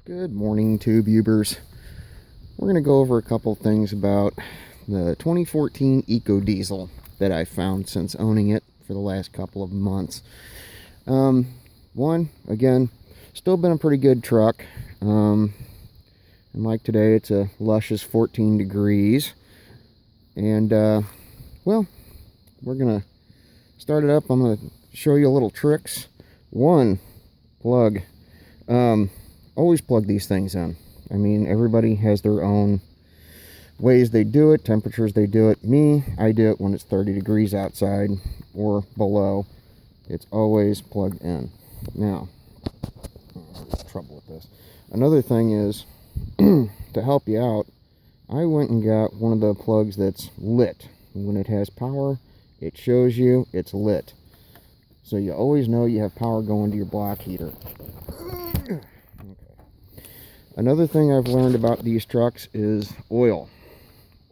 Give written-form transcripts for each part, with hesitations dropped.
Good morning, tubers. We're going to go over a couple things about the 2014 Ecodiesel that I found since owning it for the last couple of months. One, again, still been a pretty good truck. And like today, it's a luscious 14 degrees. And, well, we're going to start it up. I'm going to show you a little tricks. One, plug. Always plug these things in. I mean, everybody has their own ways they do it, temperatures they do it. I do it when it's 30 degrees outside or below. It's always plugged in. Now, there's trouble with this. Another thing is, to help you out, I went and got one of the plugs that's lit. When it has power, it shows you it's lit. So you always know you have power going to your block heater. Another thing I've learned about these trucks is oil.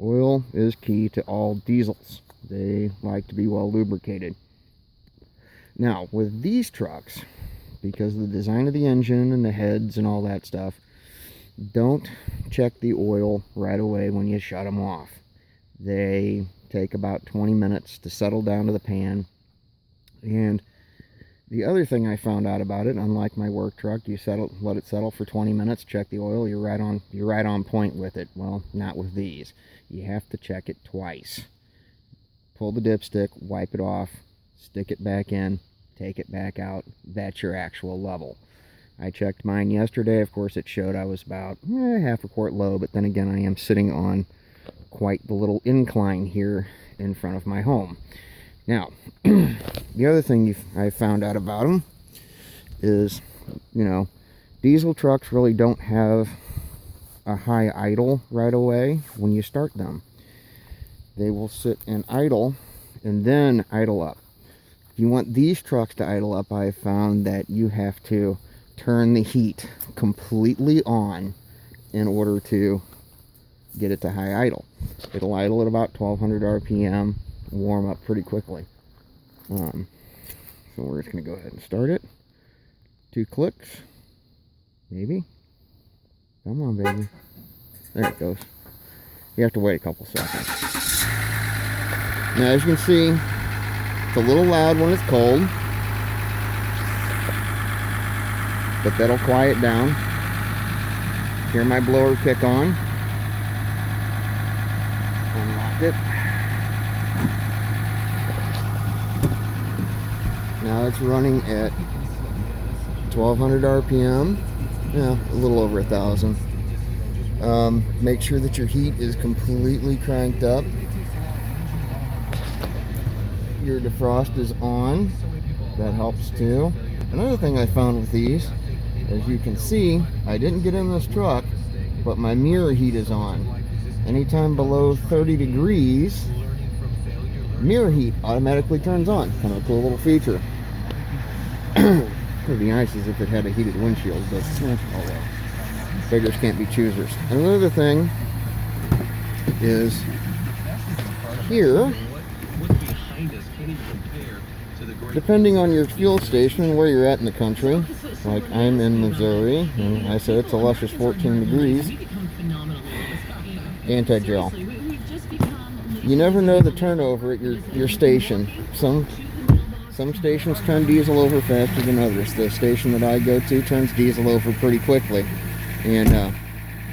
Oil is key to all diesels. They like to be well lubricated. Now, with these trucks, because of the design of the engine and the heads and all that stuff, don't check the oil right away when you shut them off. They take about 20 minutes to settle down to the pan. And the other thing I found out about it, unlike my work truck, you let it settle for 20 minutes, check the oil, you're right on point with it. Well, not with these. You have to check it twice. Pull the dipstick, wipe it off, stick it back in, take it back out. That's your actual level. I checked mine yesterday. Of course, it showed I was about half a quart low, but then again, I am sitting on quite the little incline here in front of my home. Now, the other thing I found out about them is, diesel trucks really don't have a high idle right away when you start them. They will sit and idle and then idle up. If you want these trucks to idle up, I found that you have to turn the heat completely on in order to get it to high idle. It'll idle at about 1200 RPM. Warm up pretty quickly. So we're just going to go ahead and start it. 2 clicks. Maybe. Come on, baby. There it goes. You have to wait a couple seconds. Now, as you can see, it's a little loud when it's cold, but that'll quiet down. Hear my blower kick on. Unlock it. Now it's running at 1200 RPM, a little over 1000. Make sure that your heat is completely cranked up. Your defrost is on. That helps too. Another thing I found with these, as you can see, I didn't get in this truck, but my mirror heat is on. Anytime below 30 degrees, mirror heat automatically turns on. Kind of a cool little feature. Would be nice as if it had a heated windshield, but oh well. Beggars can't be choosers. Another thing is here, depending on your fuel station and where you're at in the country, like I'm in Missouri, and I said it's a luscious 14 degrees, anti-gel. You never know the turnover at your station. Some stations turn diesel over faster than others. The station that I go to turns diesel over pretty quickly. And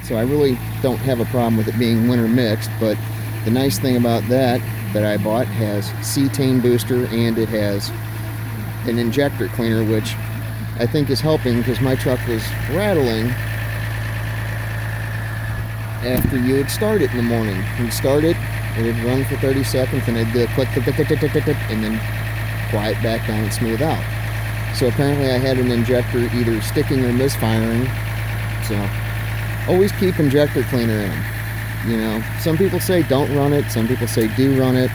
so I really don't have a problem with it being winter mixed, but the nice thing about that I bought has cetane booster, and it has an injector cleaner, which I think is helping because my truck was rattling after you would start it in the morning. You'd start it, it would run for 30 seconds, and it'd do a click, click, click, click, click, click, click, and then quiet back down and smooth out. So apparently I had an injector either sticking or misfiring. So always keep injector cleaner in. Some people say don't run it, some people say do run it.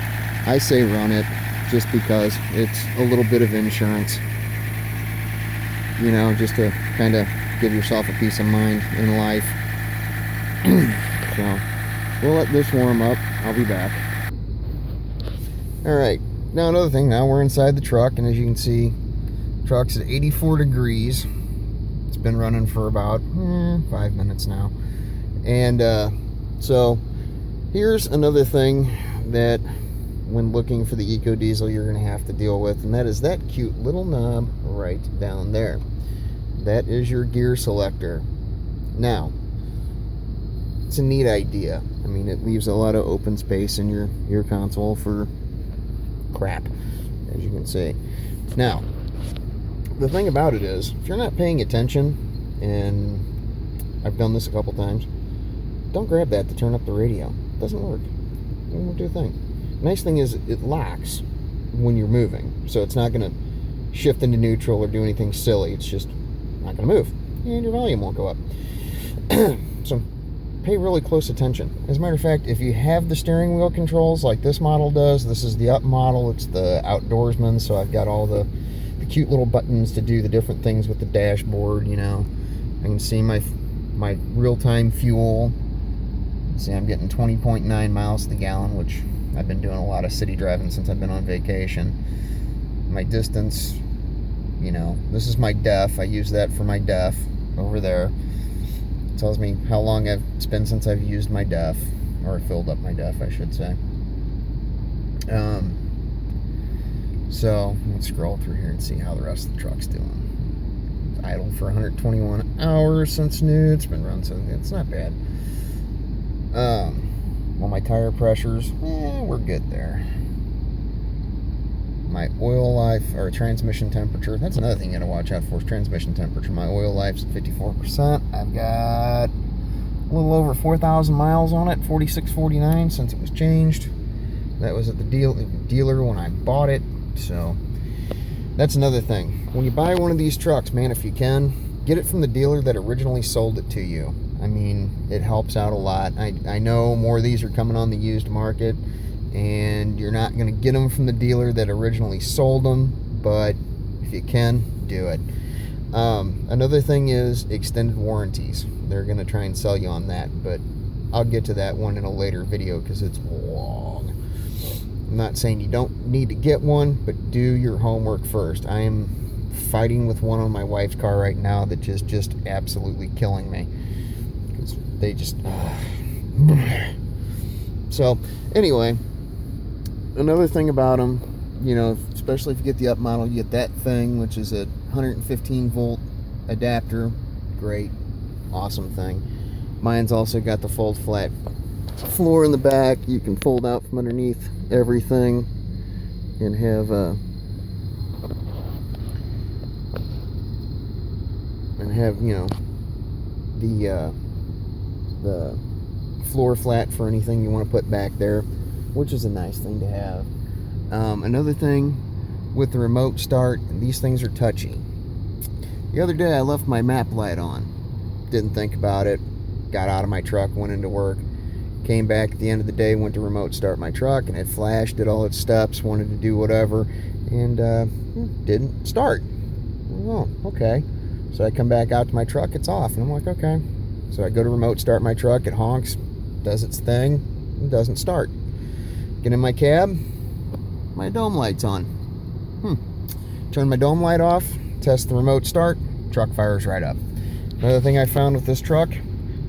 I say run it just because it's a little bit of insurance. Just to kind of give yourself a peace of mind in life. So we'll let this warm up. I'll be back. Alright, now another thing, now we're inside the truck, and as you can see, truck's at 84 degrees. It's been running for about 5 minutes now. And so here's another thing that when looking for the Ecodiesel you're going to have to deal with, and that is that cute little knob right down there. That is your gear selector. Now, it's a neat idea. I mean, it leaves a lot of open space in your console for crap, as you can see. Now, the thing about it is, if you're not paying attention, and I've done this a couple times, don't grab that to turn up the radio. It doesn't work. It won't do a thing. Nice thing is it locks when you're moving, so it's not going to shift into neutral or do anything silly. It's just not going to move, and your volume won't go up. So pay really close attention. As a matter of fact, if you have the steering wheel controls like this model does, this is the up model, it's the outdoorsman, so I've got all the cute little buttons to do the different things with the dashboard. You know, I can see my real-time fuel. See, I'm getting 20.9 miles to the gallon, which I've been doing a lot of city driving since I've been on vacation. My distance, you know, this is my def. I use that for my def over there. It tells me how long it's been since I've used my def, or filled up my def, I should say. So let's scroll through here and see how the rest of the truck's doing. It's idle for 121 hours since new. It's been run, so it's not bad. Well, my tire pressures, we're good there. My oil life, or transmission temperature, that's another thing you gotta watch out for, is transmission temperature. My oil life's at 54%. I've got a little over 4,000 miles on it, 4649 since it was changed. That was at the dealer when I bought it. So that's another thing. When you buy one of these trucks, man, if you can, get it from the dealer that originally sold it to you. I mean, it helps out a lot. I know more of these are coming on the used market, and you're not going to get them from the dealer that originally sold them, but if you can, do it. Another thing is extended warranties. They're going to try and sell you on that, but I'll get to that one in a later video because it's long. I'm not saying you don't need to get one, but do your homework first. I am fighting with one on my wife's car right now that is just absolutely killing me. Because they just... So, anyway, another thing about them, you know, especially if you get the up model, you get that thing, which is a 115 volt adapter. Great, awesome thing. Mine's also got the fold flat floor in the back. You can fold out from underneath everything and have you know, the floor flat for anything you want to put back there, which is a nice thing to have. Another thing with the remote start, these things are touchy. The other day I left my map light on, didn't think about it, got out of my truck, went into work, came back at the end of the day, went to remote start my truck, and it flashed, did all its steps, wanted to do whatever, and didn't start. Oh, okay. So I come back out to my truck, it's off, and I'm like, okay. So I go to remote start my truck, it honks, does its thing, and doesn't start. Get in my cab, my dome light's on. Turn my dome light off, test the remote start, truck fires right up. Another thing I found with this truck,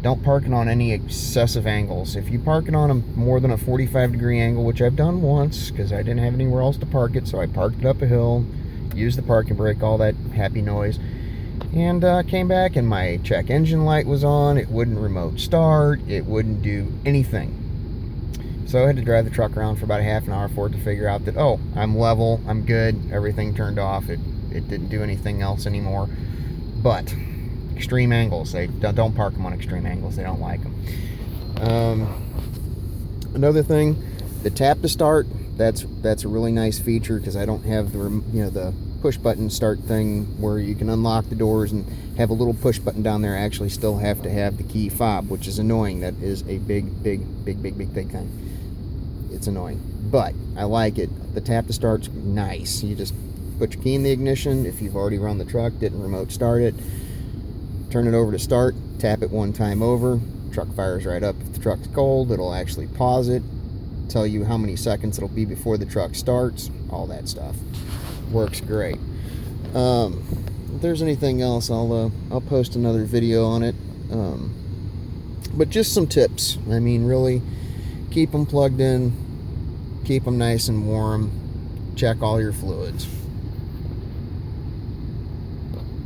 don't park it on any excessive angles. If you park it on a more than a 45-degree angle, which I've done once because I didn't have anywhere else to park it, so I parked it up a hill, used the parking brake, all that happy noise, and came back and my check engine light was on. It wouldn't remote start, it wouldn't do anything. So I had to drive the truck around for about a half an hour for it to figure out that, oh, I'm level, I'm good, everything turned off, it didn't do anything else anymore. But extreme angles, they don't park them on extreme angles, they don't like them. Another thing, the tap to start, that's a really nice feature because I don't have the push button start thing where you can unlock the doors and have a little push button down there. I actually still have to have the key fob, which is annoying. That is a big thing. It's annoying, but I like it. The tap to start's nice. You just put your key in the ignition. If you've already run the truck, didn't remote start it, turn it over to start, tap it one time over, truck fires right up. If the truck's cold, it'll actually pause it, tell you how many seconds it'll be before the truck starts, all that stuff. Works great. if there's anything else, I'll post another video on it. But just some tips. I mean, really, keep them plugged in, keep them nice and warm, check all your fluids.